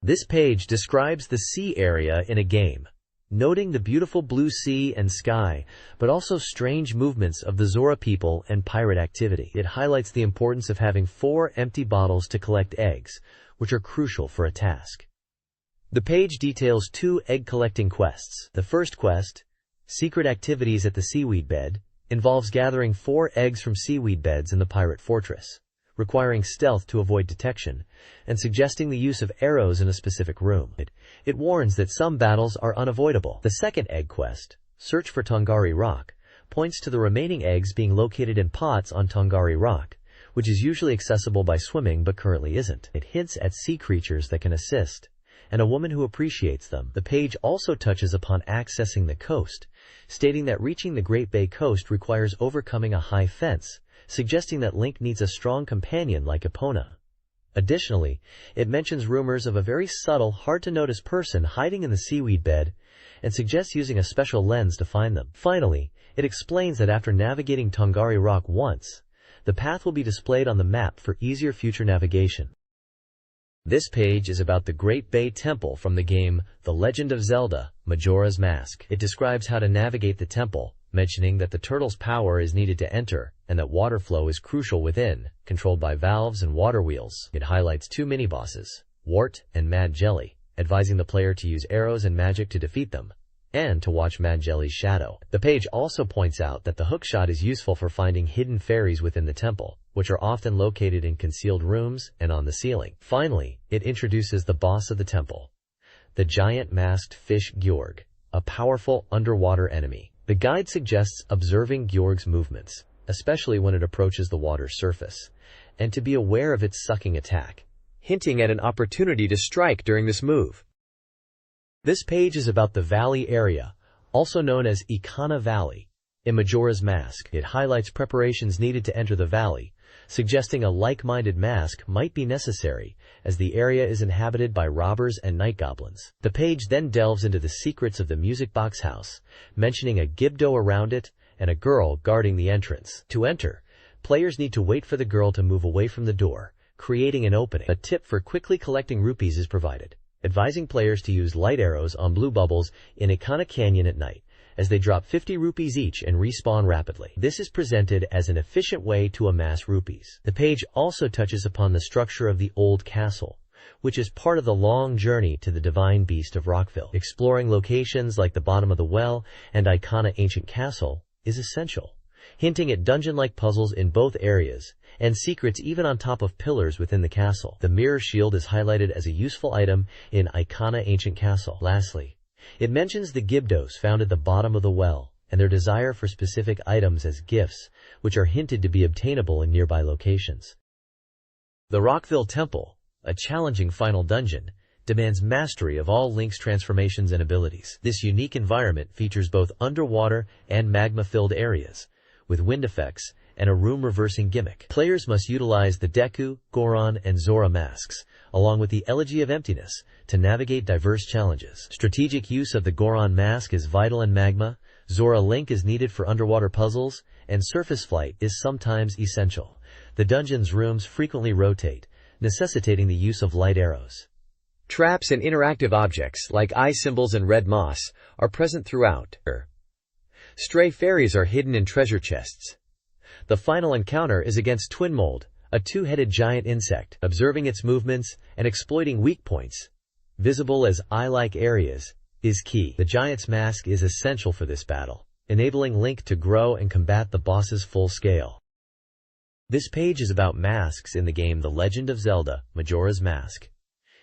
Speaker 1: This page describes the sea area in a game, noting the beautiful blue sea and sky, but also strange movements of the Zora people and pirate activity. It highlights the importance of having 4 empty bottles to collect eggs, which are crucial for a task. The page details 2 egg-collecting quests. The first quest, Secret Activities at the Seaweed Bed, involves gathering 4 eggs from seaweed beds in the pirate fortress, requiring stealth to avoid detection, and suggesting the use of arrows in a specific room. It warns that some battles are unavoidable. The second egg quest, Search for Tongari Rock, points to the remaining eggs being located in pots on Tongari Rock, which is usually accessible by swimming but currently isn't. It hints at sea creatures that can assist, and a woman who appreciates them. The page also touches upon accessing the coast, stating that reaching the Great Bay coast requires overcoming a high fence, suggesting that Link needs a strong companion like Epona. Additionally, it mentions rumors of a very subtle, hard-to-notice person hiding in the seaweed bed, and suggests using a special lens to find them. Finally, it explains that after navigating Tongari Rock once, the path will be displayed on the map for easier future navigation. This page is about the Great Bay Temple from the game The Legend of Zelda, Majora's Mask. It describes how to navigate the temple, mentioning that the turtle's power is needed to enter, and that water flow is crucial within, controlled by valves and water wheels. It highlights 2 mini-bosses, Wart and Mad Jelly, advising the player to use arrows and magic to defeat them, and to watch Mad Jelly's shadow. The page also points out that the hookshot is useful for finding hidden fairies within the temple, which are often located in concealed rooms and on the ceiling. Finally, it introduces the boss of the temple, the giant masked fish Gjorg, a powerful underwater enemy. The guide suggests observing Gjorg's movements, especially when it approaches the water's surface, and to be aware of its sucking attack, hinting at an opportunity to strike during this move. This page is about the valley area, also known as Ikana Valley. In Majora's Mask, it highlights preparations needed to enter the valley, suggesting a like-minded mask might be necessary, as the area is inhabited by robbers and night goblins. The page then delves into the secrets of the music box house, mentioning a gibdo around it and a girl guarding the entrance. To enter, players need to wait for the girl to move away from the door, creating an opening. A tip for quickly collecting rupees is provided, advising players to use light arrows on blue bubbles in Ikana Canyon at night, as they drop 50 rupees each and respawn rapidly. This is presented as an efficient way to amass rupees. The page also touches upon the structure of the Old Castle, which is part of the long journey to the Divine Beast of Rockville. Exploring locations like the bottom of the well and Ikana Ancient Castle is essential, hinting at dungeon-like puzzles in both areas, and secrets even on top of pillars within the castle. The mirror shield is highlighted as a useful item in Ikana Ancient Castle. Lastly, it mentions the gibdos found at the bottom of the well, and their desire for specific items as gifts, which are hinted to be obtainable in nearby locations. The Rockville Temple, a challenging final dungeon, demands mastery of all Link's transformations and abilities. This unique environment features both underwater and magma-filled areas, with wind effects and a room-reversing gimmick. Players must utilize the Deku, Goron, and Zora masks, along with the Elegy of Emptiness, to navigate diverse challenges. Strategic use of the Goron mask is vital in Magma, Zora Link is needed for underwater puzzles, and surface flight is sometimes essential. The dungeon's rooms frequently rotate, necessitating the use of light arrows. Traps and interactive objects, like eye symbols and red moss, are present throughout. Stray fairies are hidden in treasure chests. The final encounter is against Twin Mold, a two-headed giant insect. Observing its movements and exploiting weak points, visible as eye-like areas, is key. The giant's mask is essential for this battle, enabling Link to grow and combat the boss's full scale. This page is about masks in the game The Legend of Zelda Majora's Mask.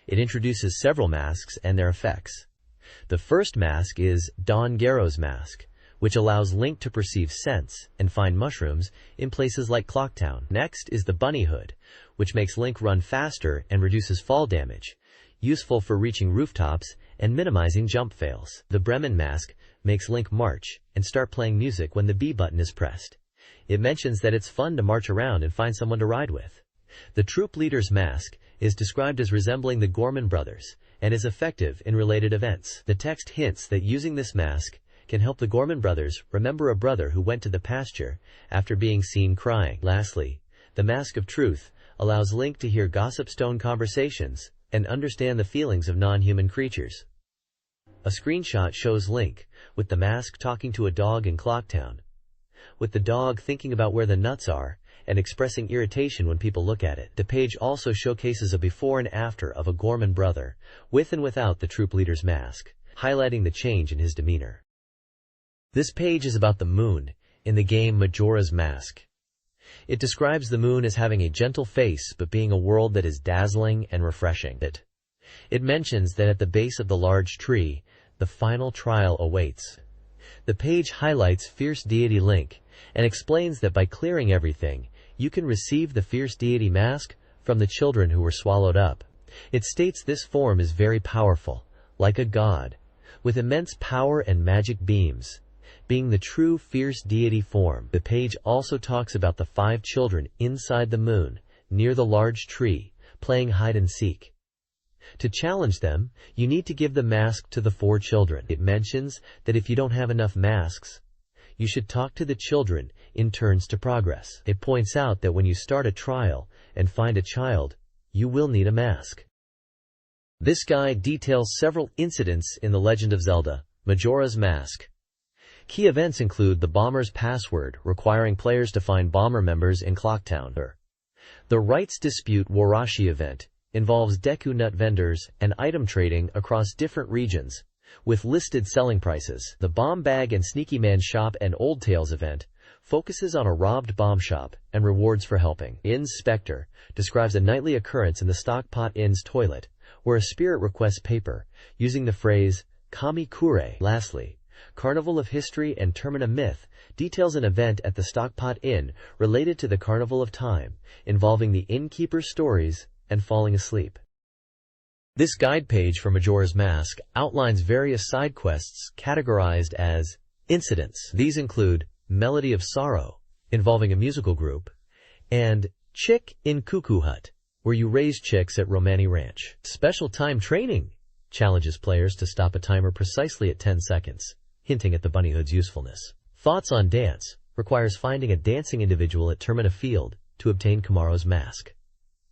Speaker 1: It introduces several masks and their effects. The first mask is Don Gero's mask, which allows Link to perceive scents and find mushrooms in places like Clocktown. Next is the Bunny Hood, which makes Link run faster and reduces fall damage, useful for reaching rooftops and minimizing jump fails. The Bremen mask makes Link march and start playing music when the B button is pressed. It mentions that it's fun to march around and find someone to ride with. The Troop Leader's mask is described as resembling the Gorman brothers and is effective in related events. The text hints that using this mask can help the Gorman brothers remember a brother who went to the pasture after being seen crying. Lastly, the Mask of Truth allows Link to hear gossip stone conversations and understand the feelings of non-human creatures. A screenshot shows Link, with the mask talking to a dog in Clocktown, with the dog thinking about where the nuts are and expressing irritation when people look at it. The page also showcases a before and after of a Gorman brother, with and without the troop leader's mask, highlighting the change in his demeanor. This page is about the moon in the game Majora's Mask. It describes the moon as having a gentle face but being a world that is dazzling and refreshing. It mentions that at the base of the large tree, the final trial awaits. The page highlights fierce deity Link and explains that by clearing everything, you can receive the fierce deity mask from the children who were swallowed up. It states this form is very powerful, like a god, with immense power and magic beams, being the true fierce deity form. The page also talks about the 5 children inside the moon, near the large tree, playing hide and seek. To challenge them, you need to give the mask to the 4 children. It mentions that if you don't have enough masks, you should talk to the children in turns to progress. It points out that when you start a trial and find a child, you will need a mask. This guide details several incidents in The Legend of Zelda Majora's Mask. Key events include the Bomber's Password, requiring players to find Bomber members in Clocktown. The Rights Dispute Warashi event involves Deku Nut vendors and item trading across different regions, with listed selling prices. The Bomb Bag and Sneaky Man Shop and Old Tales event focuses on a robbed bomb shop and rewards for helping. Inn's Spectre describes a nightly occurrence in the Stockpot Inn's toilet, where a spirit requests paper, using the phrase, Kami Kure. Lastly, Carnival of History and Termina Myth details an event at the Stockpot Inn related to the Carnival of Time, involving the innkeeper's stories and falling asleep. This guide page for Majora's Mask outlines various side quests categorized as incidents. These include Melody of Sorrow, involving a musical group, and Chick in Cuckoo Hut, where you raise chicks at Romani Ranch. Special Time Training challenges players to stop a timer precisely at 10 seconds, hinting at the bunny hood's usefulness. Thoughts on Dance requires finding a dancing individual at Termina Field to obtain Kamaro's mask.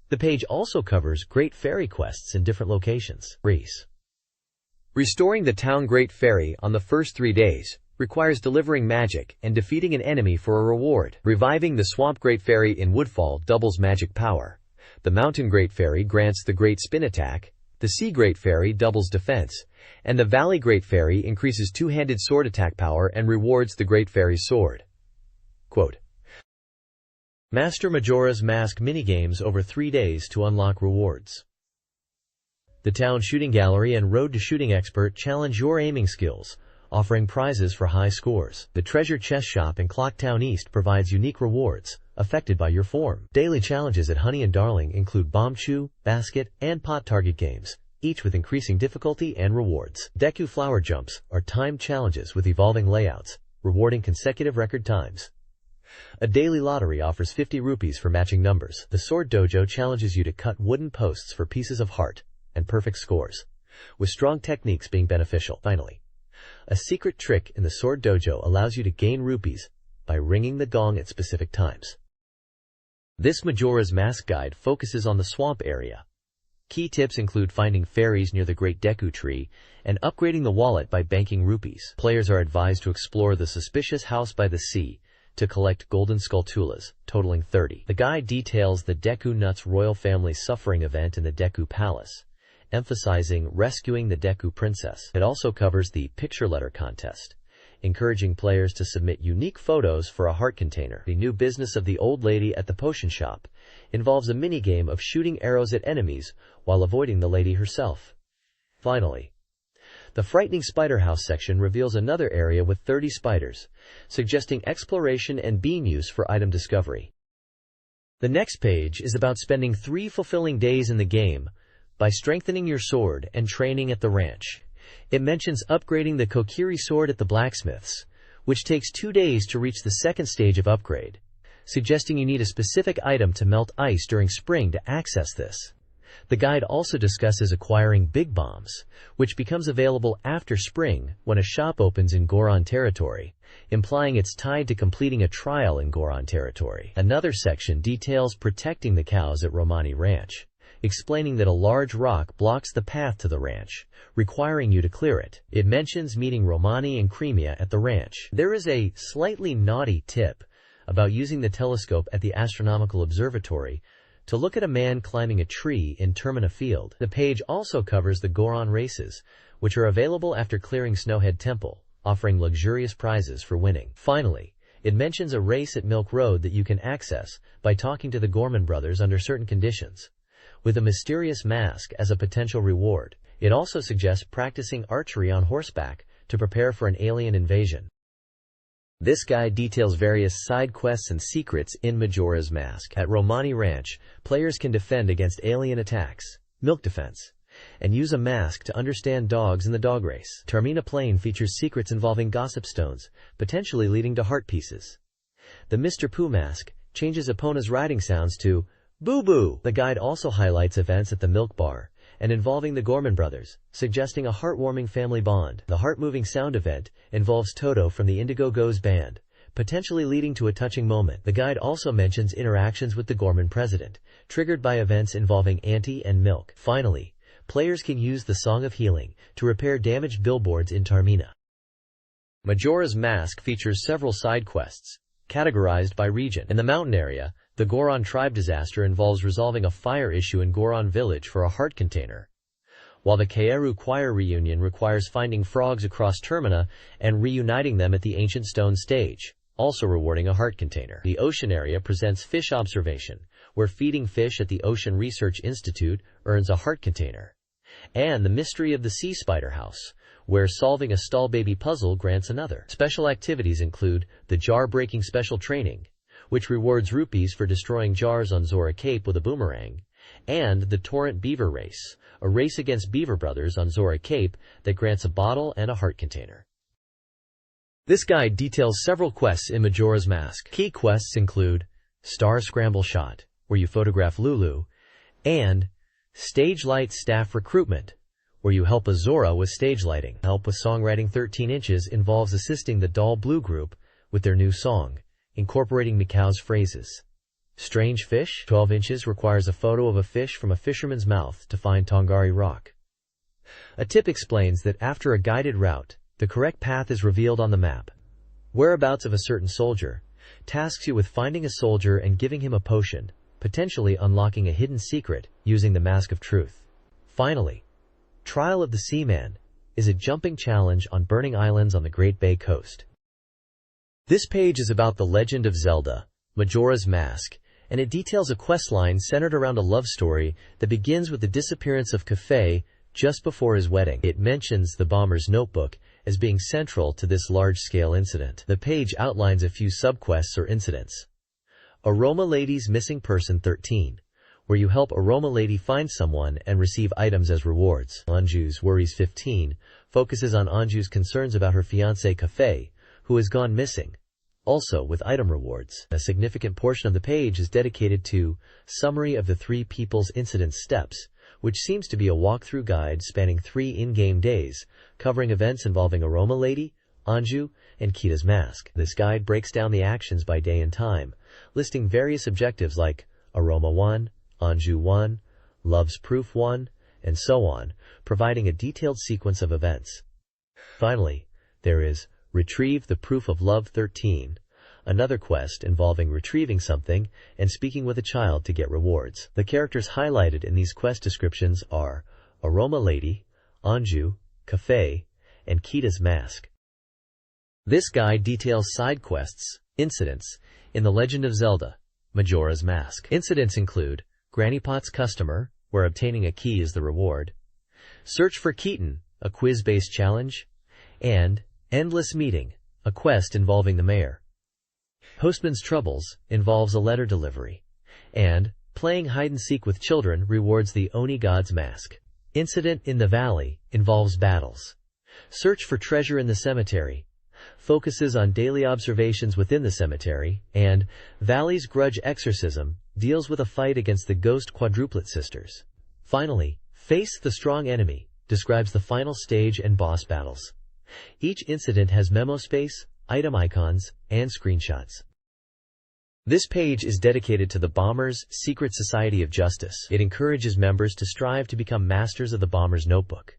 Speaker 1: The page also covers Great Fairy quests in different locations. Restoring the town Great Fairy on the first 3 days requires delivering magic and defeating an enemy for a reward. Reviving the Swamp Great Fairy in Woodfall doubles magic power. The Mountain Great Fairy grants the Great Spin attack, the Sea Great Fairy doubles defense, and the Valley Great Fairy increases two-handed sword attack power and rewards the Great Fairy's sword. Quote, Master Majora's Mask minigames over 3 days to unlock rewards. The Town Shooting Gallery and Road to Shooting Expert challenge your aiming skills, offering prizes for high scores. The Treasure Chest Shop in Clocktown East provides unique rewards, affected by your form. Daily challenges at Honey and Darling include Bomb Chew, Basket, and Pot Target games, each with increasing difficulty and rewards. Deku Flower Jumps are timed challenges with evolving layouts, rewarding consecutive record times. A daily lottery offers 50 rupees for matching numbers. The Sword Dojo challenges you to cut wooden posts for pieces of heart and perfect scores, with strong techniques being beneficial. Finally, a secret trick in the Sword Dojo allows you to gain rupees by ringing the gong at specific times. This Majora's Mask guide focuses on the swamp area. Key tips include finding fairies near the Great Deku Tree and upgrading the wallet by banking rupees. Players are advised to explore the suspicious house by the sea to collect golden skulltulas, totaling 30. The guide details the Deku Nuts royal family suffering event in the Deku Palace, emphasizing rescuing the Deku Princess. It also covers the picture letter contest, encouraging players to submit unique photos for a heart container. The new business of the old lady at the potion shop involves a minigame of shooting arrows at enemies while avoiding the lady herself. Finally, the Frightening Spider House section reveals another area with 30 spiders, suggesting exploration and beam use for item discovery. The next page is about spending 3 fulfilling days in the game by strengthening your sword and training at the ranch. It mentions upgrading the Kokiri sword at the blacksmiths, which takes 2 days to reach the second stage of upgrade, suggesting you need a specific item to melt ice during spring to access this. The guide also discusses acquiring Big Bombs, which becomes available after spring when a shop opens in Goron territory, implying it's tied to completing a trial in Goron territory. Another section details protecting the cows at Romani Ranch, explaining that a large rock blocks the path to the ranch, requiring you to clear it. It mentions meeting Romani and Cremia at the ranch. There is a slightly naughty tip about using the telescope at the astronomical observatory to look at a man climbing a tree in Termina Field. The page also covers the Goron races, which are available after clearing Snowhead Temple, offering luxurious prizes for winning. Finally, it mentions a race at Milk Road that you can access by talking to the Gorman brothers under certain conditions, with a mysterious mask as a potential reward. It also suggests practicing archery on horseback to prepare for an alien invasion. This guide details various side quests and secrets in Majora's Mask. At Romani Ranch, players can defend against alien attacks, milk defense, and use a mask to understand dogs in the dog race. Termina Plain features secrets involving gossip stones, potentially leading to heart pieces. The Mr. Pooh mask changes Epona's riding sounds to boo-boo. The guide also highlights events at the Milk Bar and involving the Gorman brothers, suggesting a heartwarming family bond. The heart-moving sound event involves Toto from the Indigo Goes band, potentially leading to a touching moment. The guide also mentions interactions with the Gorman president, triggered by events involving Auntie and Milk. Finally, players can use the Song of Healing to repair damaged billboards in Termina. Majora's Mask features several side quests, categorized by region. In the mountain area, the Goron tribe disaster involves resolving a fire issue in Goron village for a heart container, while the Kaeru choir reunion requires finding frogs across Termina and reuniting them at the ancient stone stage, also rewarding a heart container. The ocean area presents fish observation, where feeding fish at the Ocean Research Institute earns a heart container, and the mystery of the Sea Spider House, where solving a stall baby puzzle grants another. Special activities include the jar-breaking special training, which rewards rupees for destroying jars on Zora Cape with a boomerang, and the Torrent Beaver Race, a race against beaver brothers on Zora Cape that grants a bottle and a heart container. This guide details several quests in Majora's Mask. Key quests include Star Scramble Shot, where you photograph Lulu, and Stage Light Staff Recruitment, where you help Azora with stage lighting. Help with Songwriting 13 Inches involves assisting the Doll Blue group with their new song, incorporating Mikau's phrases. Strange Fish 12 Inches requires a photo of a fish from a fisherman's mouth to find Tongari Rock. A tip explains that after a guided route, the correct path is revealed on the map. Whereabouts of a certain soldier tasks you with finding a soldier and giving him a potion, potentially unlocking a hidden secret using the Mask of Truth. Finally, Trial of the Seaman is a jumping challenge on burning islands on the Great Bay Coast. This page is about the Legend of Zelda, Majora's Mask, and it details a questline centered around a love story that begins with the disappearance of Kafei just before his wedding. It mentions the bomber's notebook as being central to this large-scale incident. The page outlines a few subquests or incidents. Aroma Lady's Missing Person 13, where you help Aroma Lady find someone and receive items as rewards. Anju's Worries 15 focuses on Anju's concerns about her fiancé Kafei, who has gone missing, also with item rewards. A significant portion of the page is dedicated to Summary of the Three People's Incident Steps, which seems to be a walkthrough guide spanning 3 in-game days, covering events involving Aroma Lady, Anju, and Kita's Mask. This guide breaks down the actions by day and time, listing various objectives like Aroma 1, Anju 1, Love's Proof 1, and so on, providing a detailed sequence of events. Finally, there is Retrieve the Proof of Love 13, another quest involving retrieving something and speaking with a child to get rewards. The characters highlighted in these quest descriptions are Aroma Lady, Anju, Kafei, and Kita's Mask. This guide details side quests, incidents, in The Legend of Zelda, Majora's Mask. Incidents include Granny Pot's Customer, where obtaining a key is the reward, Search for Keaton, a quiz-based challenge, and Endless Meeting, a quest involving the mayor. Postman's Troubles involves a letter delivery, and Playing Hide-and-Seek with Children rewards the Oni God's Mask. Incident in the Valley involves battles. Search for Treasure in the Cemetery focuses on daily observations within the cemetery, and Valley's Grudge Exorcism deals with a fight against the ghost quadruplet sisters. Finally, Face the Strong Enemy describes the final stage and boss battles. Each incident has memo space, item icons, and screenshots. This page is dedicated to the Bomber's Secret Society of Justice. It encourages members to strive to become masters of the Bomber's notebook,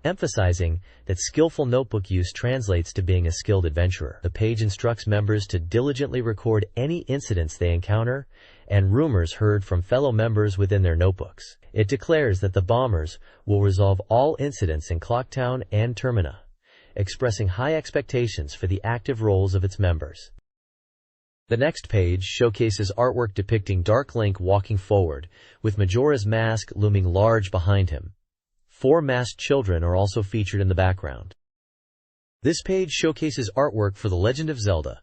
Speaker 1: emphasizing that skillful notebook use translates to being a skilled adventurer. The page instructs members to diligently record any incidents they encounter and rumors heard from fellow members within their notebooks. It declares that the Bombers will resolve all incidents in Clocktown and Termina, expressing high expectations for the active roles of its members. The next page showcases artwork depicting Dark Link walking forward, with Majora's Mask looming large behind him. 4 masked children are also featured in the background. This page showcases artwork for The Legend of Zelda,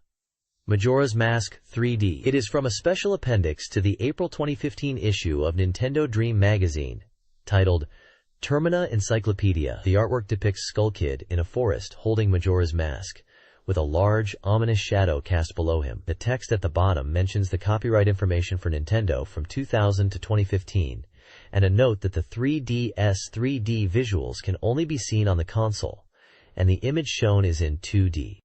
Speaker 1: Majora's Mask 3D. It is from a special appendix to the April 2015 issue of Nintendo Dream magazine, titled Termina Encyclopedia. The artwork depicts Skull Kid in a forest holding Majora's Mask, with a large, ominous shadow cast below him. The text at the bottom mentions the copyright information for Nintendo from 2000 to 2015, and a note that the 3DS 3D visuals can only be seen on the console, and the image shown is in 2D.